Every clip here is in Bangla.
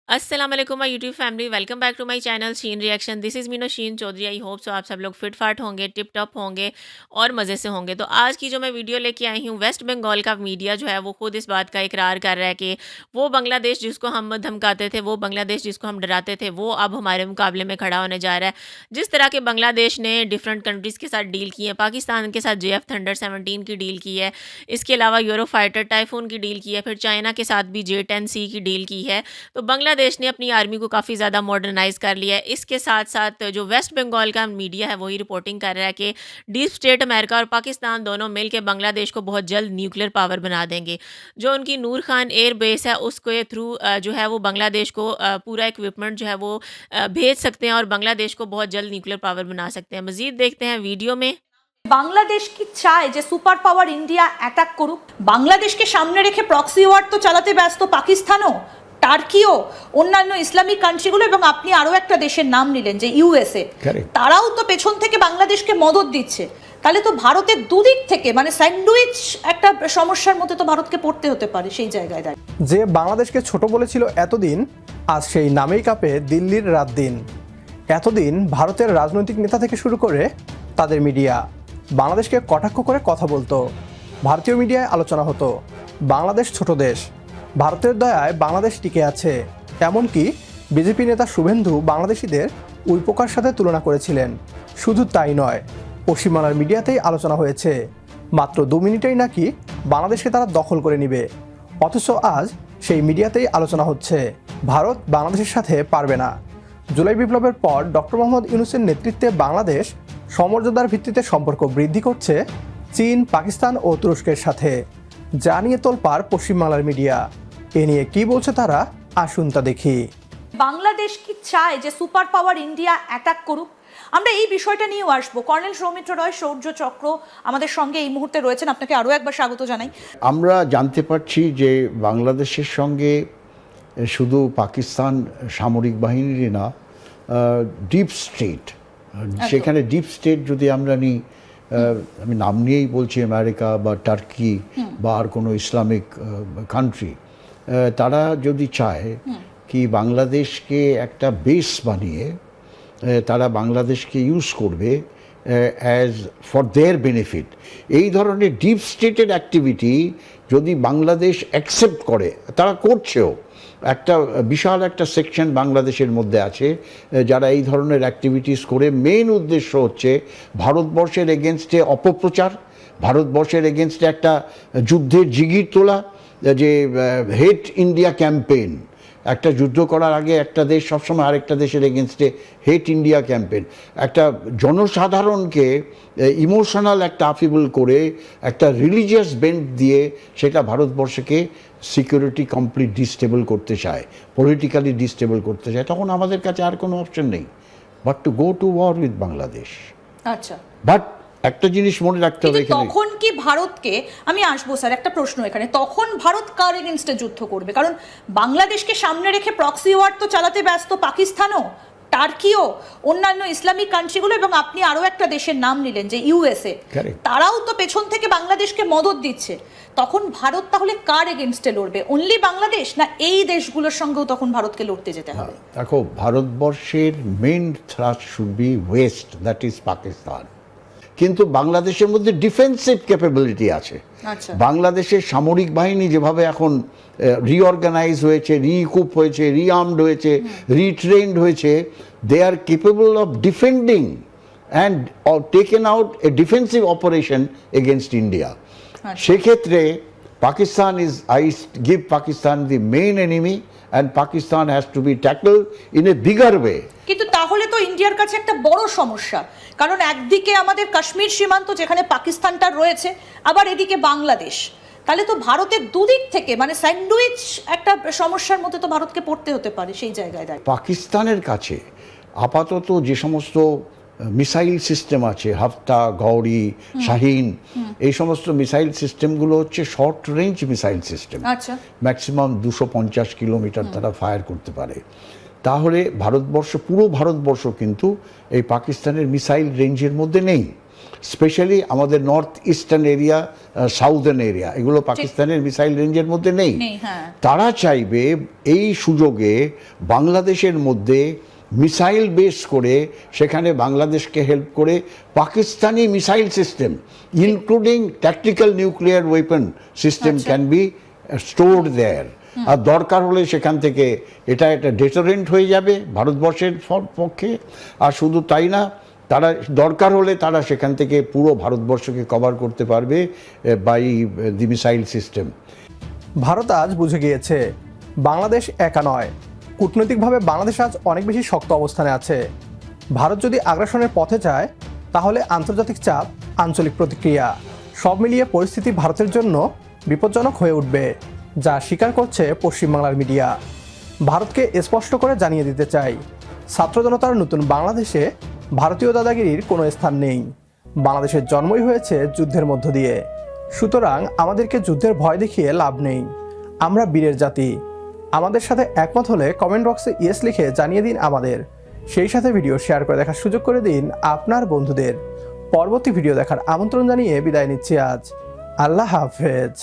अस्सलाम वालेकुम my YouTube family, welcome back to my channel Sheen reaction. This is Meeno Sheen Chowdhury. I hope so आप सब लोग फिट फाट होंगे, टिप टॉप होंगे और मज़े से होंगे। तो आज की जो मैं वीडियो लेके आई हूँ, वेस्ट बंगाल का मीडिया जो है वो खुद इस बात का इकरार कर रहा है कि वो बांग्लादेश जिसको हम धमकाते थे, वो बांग्लादेश जिसको हम डराते थे, वो अब हमारे मुकाबले में खड़ा होने जा रहा है। जिस तरह के बांग्लादेश ने डिफरेंट कंट्रीज़ के साथ डील की है, पाकिस्तान के साथ JF थंडर 17 की डील की है, इसके अलावा यूरो फाइटर टाइफून की डील की है, फिर चाइना के साथ भी J10C की डील की है। तो बांग्लादेश ने अपनी आर्मी को काफ़ी ज़्यादा मॉडर्नाइज़ कर लिया है। इसके साथ साथ जो वेस्ट बंगाल का मीडिया है वही रिपोर्टिंग कर रहा है कि डीप स्टेट अमेरिका और पाकिस्तान दोनों मिल के बांग्लादेश को बहुत जल्द न्यूक्लियर पावर बना देंगे। जो उनकी नूर खान एयर बेस है उसके थ्रू जो है वो बांग्लादेश को पूरा इक्विपमेंट जो है वो भेज सकते हैं और बांग्लादेश को बहुत जल्द न्यूक्लियर पावर बना सकते हैं। मज़ीद देखते हैं वीडियो में। বাংলাদেশ কি চায় যে সুপার পাওয়ার ইন্ডিয়া অ্যাটাক করুক? বাংলাদেশকে সামনে রেখে প্রক্সি ওয়ার তো চালাতে ব্যস্ত পাকিস্তানও, টার্কিও, অন্যান্য ইসলামিক কান্ট্রিগুলো, এবং আপনি আরো একটা দেশের নাম নিলেন যে USA, তারাও তো পেছন থেকে বাংলাদেশকে মদদ দিচ্ছে। তাহলে তো ভারতের দুদিক থেকে মানে স্যান্ডউইচ একটা সমস্যার মধ্যে তো ভারতকে পড়তে হতে পারে সেই জায়গায় দাঁড়িয়ে। যে বাংলাদেশকে ছোট বলেছিল এতদিন, আজ সেই নামেই কাঁপে দিল্লির রাত দিন। এতদিন ভারতের রাজনৈতিক নেতা থেকে শুরু করে তাদের মিডিয়া বাংলাদেশকে কটাক্ষ করে কথা বলতো। ভারতীয় মিডিয়ায় আলোচনা হতো বাংলাদেশ ছোট দেশ, ভারতের দয়ায় বাংলাদেশ টিকে আছে। এমনকি বিজেপি নেতা শুভেন্দু বাংলাদেশিদের উইপোকার সাথে তুলনা করেছিলেন। শুধু তাই নয়, পশ্চিমবাংলার মিডিয়াতেই আলোচনা হয়েছে মাত্র 2 মিনিটেই নাকি বাংলাদেশকে তারা দখল করে নেবে। অথচ আজ সেই মিডিয়াতেই আলোচনা হচ্ছে ভারত বাংলাদেশের সাথে পারবে না। জুলাই বিপ্লবের পর ডক্টর মোহাম্মদ ইউনূসের নেতৃত্বে বাংলাদেশ সমমর্যাদার ভিত্তিতে সম্পর্ক বৃদ্ধি করছে চীন, পাকিস্তান ও তুরস্কের সাথে। যা নিয়ে তোলপাড় পশ্চিমবাংলার মিডিয়া। এ নিয়ে কি বলছে তারা, আসুন তা দেখি। বাংলাদেশ কি চায় যে সুপার পাওয়ার ইন্ডিয়া অ্যাটাক করুক? আমরা এই বিষয়টা নিয়েও আসবো। কর্নেল সৌমিত্র রয় শৌর্য চক্র আমাদের সঙ্গে এই মুহূর্তে রয়েছেন, আপনাকে আরও একবার স্বাগত জানাই। আমরা জানতে পারছি যে বাংলাদেশের সঙ্গে শুধু পাকিস্তান সামরিক বাহিনীরই না, ডিপ স্টেট, সেখানে ডিপ স্টেট যদি আমরা নিই, আমি নাম নিয়েই বলছি আমেরিকা বা টার্কি বা আর কোনো ইসলামিক কান্ট্রি, তারা যদি চায় কি বাংলাদেশকে একটা বেস বানিয়ে তারা বাংলাদেশকে ইউজ করবে অ্যাজ ফর দেয়ার বেনিফিট, এই ধরনের ডিপ স্টেটের অ্যাক্টিভিটি যদি বাংলাদেশ অ্যাকসেপ্ট করে, তারা করছেও, একটা বিশাল একটা সেকশন বাংলাদেশের মধ্যে আছে যারা এই ধরনের অ্যাক্টিভিটিস করে মেইন উদ্দেশ্য হচ্ছে ভারতবর্ষের এগেনস্টে অপপ্রচার, ভারতবর্ষের এগেনস্টে একটা যুদ্ধের জিগির তোলা, যে হেট ইন্ডিয়া ক্যাম্পেইন। একটা যুদ্ধ করার আগে একটা দেশ সবসময় আরেকটা দেশের এগেনস্টে হেট ইন্ডিয়া ক্যাম্পেইন, একটা জনসাধারণকে ইমোশনাল একটা আফিবল করে একটা রিলিজিয়াস বেন্ট দিয়ে সেটা ভারতবর্ষকে সিকিউরিটি কমপ্লিট ডিস্টেবল করতে চায়, পলিটিক্যালি ডিস্টেবল করতে চায়। তখন আমাদের কাছে আর কোনো অপশন নেই but to go to war with Bangladesh. আচ্ছা, বাট একটা জিনিস মনে রাখতে হবে, তখন কি ভারতকে, আমি আসবো স্যার, একটা প্রশ্ন এখানে, তখন ভারত কার এগেনস্টে যুদ্ধ করবে? কারণ বাংলাদেশকে সামনে রেখে প্রক্সি ওয়ার তো চালাতে ব্যস্ত পাকিস্তানও, টার্কিও, অন্যান্য ইসলামিক কান্ট্রিগুলো, এবং আপনি আরো একটা দেশের নাম নিলেন যে USA, তারাও তো পেছন থেকে বাংলাদেশকে মদদ দিচ্ছে। তখন ভারত তাহলে কার এগেনস্টে লড়বে? অনলি বাংলাদেশ, না এই দেশগুলোর সঙ্গেও তখন ভারতকে লড়তে যেতে হবে? দেখো, ভারতবর্ষের main thrust should be West, that is Pakistan. কিন্তু বাংলাদেশের মধ্যে ডিফেন্সিভ ক্যাপাবিলিটি আছে। বাংলাদেশের সামরিক বাহিনী যেভাবে এখন রিঅর্গানাইজ হয়েছে, রিইকুপ হয়েছে, রিআর্মড হয়েছে, রিট্রেন্ড হয়েছে, they are capable of defending and taken out a defensive operation against India. সেক্ষেত্রে Pakistan is, I give Pakistan the main enemy and Pakistan has to be tackled in a bigger way. কিন্তু তাহলে তো ইন্ডিয়ার কাছে একটা বড় সমস্যা, কারণ একদিকে আমাদের কাশ্মীর সীমান্ত যেখানে পাকিস্তানটা রয়েছে, আবার এদিকে বাংলাদেশ। তাহলে তো ভারতের দুদিক থেকে মানে স্যান্ডউইচ একটা সমস্যার মধ্যে তো ভারতকে পড়তে হতে পারে সেই জায়গায় দাঁড়িয়ে। পাকিস্তানের কাছে আপাতত যে সমস্ত মিসাইল সিস্টেম আছে, হাফতা, গৌরি, শাহিন, এই সমস্ত মিসাইল সিস্টেমগুলো হচ্ছে short range missile system. Maximum 250 kilometre তারা ফায়ার করতে পারে। তাহলে ভারতবর্ষ, পুরো ভারতবর্ষ কিন্তু এই পাকিস্তানের মিসাইল রেঞ্জের মধ্যে নেই। স্পেশালি আমাদের north eastern area, southern area, এগুলো পাকিস্তানের মিসাইল রেঞ্জের মধ্যে নেই। হ্যাঁ। তারা চাইবে এই সুযোগে বাংলাদেশের মধ্যে মিসাইল বেস করে সেখানে বাংলাদেশকে হেল্প করে Pakistani missile system including tactical nuclear weapon system can be stored there. আর দরকার হলে সেখান থেকে এটা একটা ডেটারেন্ট হয়ে যাবে ভারতবর্ষের পক্ষে। আর শুধু তাই না, তারা দরকার হলে তারা সেখান থেকে পুরো ভারতবর্ষকে কভার করতে পারবে by the missile system. Bharat আজ বুঝে গিয়েছে বাংলাদেশ একা নয়, কূটনৈতিকভাবে বাংলাদেশ আজ অনেক বেশি শক্ত অবস্থানে আছে। ভারত যদি আগ্রাসনের পথে যায় তাহলে আন্তর্জাতিক চাপ, আঞ্চলিক প্রতিক্রিয়া সব মিলিয়ে পরিস্থিতি ভারতের জন্য বিপজ্জনক হয়ে উঠবে, যা স্বীকার করছে পশ্চিমবাংলার মিডিয়া। ভারতকে স্পষ্ট করে জানিয়ে দিতে চাই, ছাত্র জনতার নতুন বাংলাদেশে ভারতীয় দাদাগিরির কোনো স্থান নেই। বাংলাদেশের জন্মই হয়েছে যুদ্ধের মধ্য দিয়ে, সুতরাং আমাদেরকে যুদ্ধের ভয় দেখিয়ে লাভ নেই। আমরা বীরের জাতি। আমাদের সাথে একমত হলে কমেন্ট বক্সে ইয়েস লিখে জানিয়ে দিন আমাদের, সেই সাথে ভিডিও শেয়ার করে দেখার সুযোগ করে দিন আপনার বন্ধুদের। পরবর্তী ভিডিও দেখার আমন্ত্রণ জানিয়ে বিদায় নিচ্ছি আজ। আল্লাহ হাফেজ।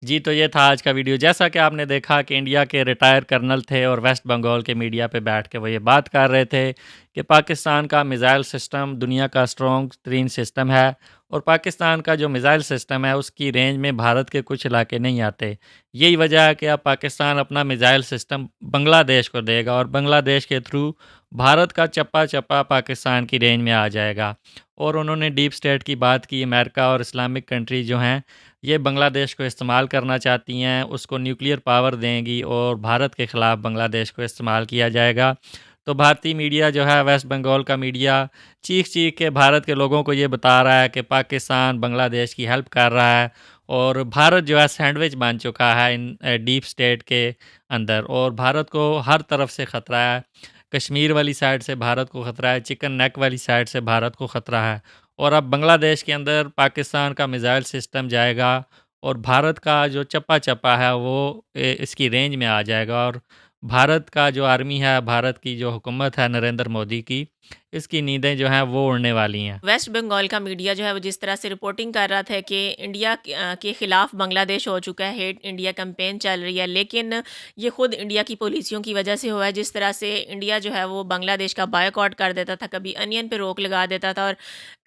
जी, तो ये था आज का वीडियो। जैसा कि आपने देखा कि इंडिया के रिटायर कर्नल थे और वेस्ट बंगाल के मीडिया पे बैठ के वो ये बात कर रहे थे कि पाकिस्तान का मिज़ाइल सिस्टम दुनिया का स्ट्रॉन्ग तरीन सिस्टम है और पाकिस्तान का जो मिज़ाइल सिस्टम है उसकी रेंज में भारत के कुछ इलाके नहीं आते। यही वजह है कि अब पाकिस्तान अपना मिज़ाइल सिस्टम बांग्लादेश को देगा और बांग्लादेश के थ्रू भारत का चप्पा चप्पा पाकिस्तान की रेंज में आ जाएगा। और उन्होंने डीप स्टेट की बात की। अमेरिका और इस्लामिक कंट्री जो हैं ये बांग्लादेश को इस्तेमाल करना चाहती हैं, उसको न्यूक्लियर पावर देंगी और भारत के ख़िलाफ़ बांग्लादेश को इस्तेमाल किया जाएगा। तो भारतीय मीडिया जो है, वेस्ट बंगाल का मीडिया चीख चीख के भारत के लोगों को ये बता रहा है कि पाकिस्तान बांग्लादेश की हेल्प कर रहा है और भारत जो है सैंडविच बन चुका है इन डीप स्टेट के अंदर और भारत को हर तरफ से ख़तरा है। कश्मीर वाली साइड से भारत को ख़तरा है, चिकन नेक वाली साइड से भारत को ख़तरा है और अब बांग्लादेश के अंदर पाकिस्तान का मिज़ाइल सिस्टम जाएगा और भारत का जो चप्पा चप्पा है वो इसकी रेंज में आ जाएगा और भारत का जो आर्मी है, भारत की जो हुकूमत है नरेंद्र मोदी की, इसकी नींदें जो हैं वो उड़ने वाली हैं। वेस्ट बंगाल का मीडिया जो है वो जिस तरह से रिपोर्टिंग कर रहा था कि इंडिया के ख़िलाफ़ बांग्लादेश हो चुका है, हेट इंडिया कैंपेन चल रही है, लेकिन ये ख़ुद इंडिया की पॉलिसियों की वजह से हुआ है। जिस तरह से इंडिया जो है वो बांग्लादेश का बायकॉट कर देता था, कभी अनियन पे रोक लगा देता था और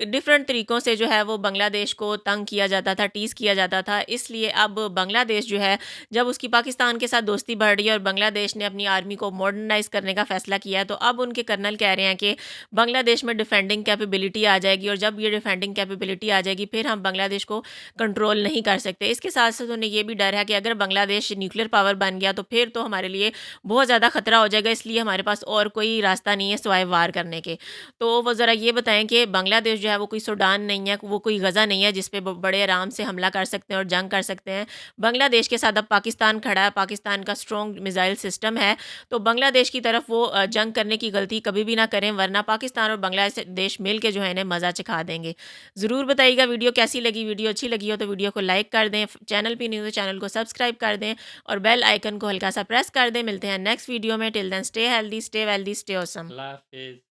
डिफरेंट तरीक़ों से जो है वो बांग्लादेश को तंग किया जाता था, टीज़ किया जाता था। इसलिए अब बांग्लादेश जो है, जब उसकी पाकिस्तान के साथ दोस्ती बढ़ रही है और बांग्लादेश ने अपनी आर्मी को मॉडर्नाइज़ करने का फ़ैसला किया है, तो अब उनके कर्नल कह रहे हैं कि बांग्लादेश में डिफेंडिंग कैपेबिलिटी आ जाएगी और जब ये डिफेंडिंग कैपेबिलिटी आ जाएगी फिर हम बांग्लादेश को कंट्रोल नहीं कर सकते। इसके साथ साथ उन्हें ये भी डर है कि अगर बांग्लादेश न्यूक्लियर पावर बन गया तो फिर तो हमारे लिए बहुत ज़्यादा ख़तरा हो जाएगा, इसलिए हमारे पास और कोई रास्ता नहीं है सिवाय वार करने के। तो वो ज़रा ये बताएं कि बांग्लादेश जो है वो कोई सूडान नहीं है, वो कोई गज़ा नहीं है जिस पे बड़े आराम से हमला कर सकते हैं और जंग कर सकते हैं। बांग्लादेश के साथ अब पाकिस्तान खड़ा है, पाकिस्तान का स्ट्रॉन्ग मिज़ाइल सिस्टम है, तो बांग्लादेश की तरफ वो जंग करने की गलती कभी भी ना करें, वरना पाकिस्तान और बांग्लादेश मिल के जो है इन्हें मज़ा चखा देंगे। ज़रूर बताइएगा वीडियो कैसी लगी। वीडियो अच्छी लगी हो तो वीडियो को लाइक कर दें, चैनल पे नहीं हो तो चैनल को सब्सक्राइब कर दें और बेल आइकन को हल्का सा प्रेस कर दें। मिलते हैं नेक्स्ट वीडियो में। Till then stay healthy, stay wealthy, stay awesome. अल्लाह हाफिज़।